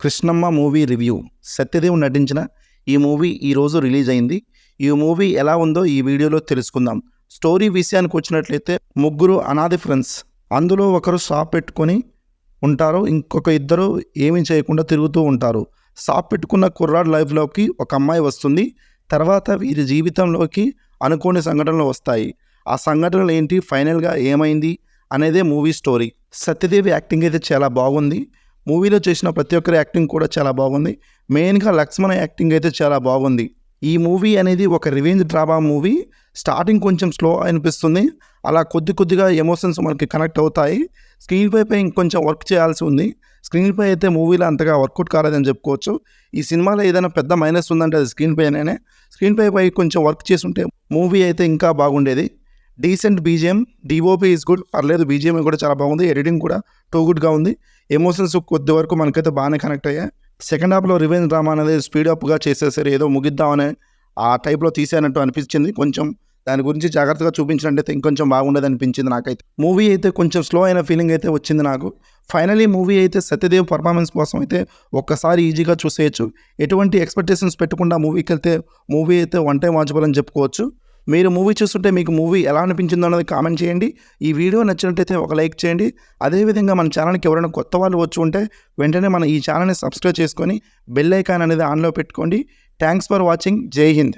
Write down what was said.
Krishnamma movie review. Satyadev నటించిన ఈ movie ఈరోజు రిలీజ్ అయింది. ఈ మూవీ ఎలా ఉందో ఈ వీడియోలో తెలుసుకుందాం. స్టోరీ విషయానికి వచ్చినట్లయితే ముగ్గురు అనాథ ఫ్రెండ్స్, అందులో ఒకరు షాప్ పెట్టుకొని ఉంటారు, ఇంకొక ఇద్దరు ఏమీ చేయకుండా తిరుగుతూ ఉంటారు. షాప్ పెట్టుకున్న కుర్రాడు లైఫ్లోకి ఒక అమ్మాయి వస్తుంది. తర్వాత వీరి జీవితంలోకి అనుకోని సంఘటనలు వస్తాయి. ఆ సంఘటనలు ఏంటి, ఫైనల్గా ఏమైంది అనేదే మూవీ స్టోరీ. సత్యదేవి యాక్టింగ్ అయితే చాలా బాగుంది. మూవీలో చేసిన ప్రతి ఒక్కరి యాక్టింగ్ కూడా చాలా బాగుంది. మెయిన్గా లక్ష్మణ యాక్టింగ్ అయితే చాలా బాగుంది. ఈ మూవీ అనేది ఒక రివెంజ్ డ్రామా మూవీ. స్టార్టింగ్ కొంచెం స్లో అనిపిస్తుంది, అలా కొద్దిగా ఎమోషన్స్ మనకి కనెక్ట్ అవుతాయి. స్క్రీన్ పై ఇంకొంచెం వర్క్ చేయాల్సి ఉంది. స్క్రీన్ పై అయితే మూవీలో అంతగా వర్కౌట్ కాలేదని చెప్పుకోవచ్చు. ఈ సినిమాలో ఏదైనా పెద్ద మైనస్ ఉందంటే అది స్క్రీన్ పైనే. స్క్రీన్ పై కొంచెం వర్క్ చేసి ఉంటే మూవీ అయితే ఇంకా బాగుండేది. Decent BGM, DOP is good, పర్లేదు. బీజిఎం కూడా చాలా బాగుంది. ఎడిటింగ్ కూడా టూ గుడ్గా ఉంది. ఎమోషన్స్ కొద్ది వరకు మనకైతే బాగానే కనెక్ట్ అయ్యాయి. సెకండ్ హాఫ్లో రివెంజ్ డ్రామా అనేది స్పీడప్గా చేసేసరి ఏదో ముగిద్దామనే ఆ టైప్లో తీసేనట్టు అనిపించింది. కొంచెం దాని గురించి జాగ్రత్తగా చూపించినట్టయితే ఇంకొంచెం బాగుండేది అనిపించింది నాకైతే. మూవీ అయితే కొంచెం స్లో అయిన ఫీలింగ్ అయితే వచ్చింది నాకు. ఫైనలీ మూవీ అయితే సత్యదేవ్ పర్ఫార్మెన్స్ కోసం అయితే ఒక్కసారి ఈజీగా చూసేయచ్చు. ఎటువంటి ఎక్స్పెక్టేషన్స్ పెట్టకుండా మూవీకి వెళ్తే మూవీ అయితే వన్ టైం వాచబుల్ అని చెప్పుకోవచ్చు. మీరు మూవీ చూస్తుంటే మీకు మూవీ ఎలా అనిపించిందో అన్నది కామెంట్ చేయండి. ఈ వీడియో నచ్చినట్టయితే ఒక లైక్ చేయండి. అదేవిధంగా మన ఛానల్కి ఎవరైనా కొత్త వాళ్ళు వచ్చి ఉంటే వెంటనే మన ఈ ఛానల్ని సబ్స్క్రైబ్ చేసుకొని బెల్ ఐకాన్ అనేది ఆన్లో పెట్టుకోండి. Thanks for watching. జై హింద్.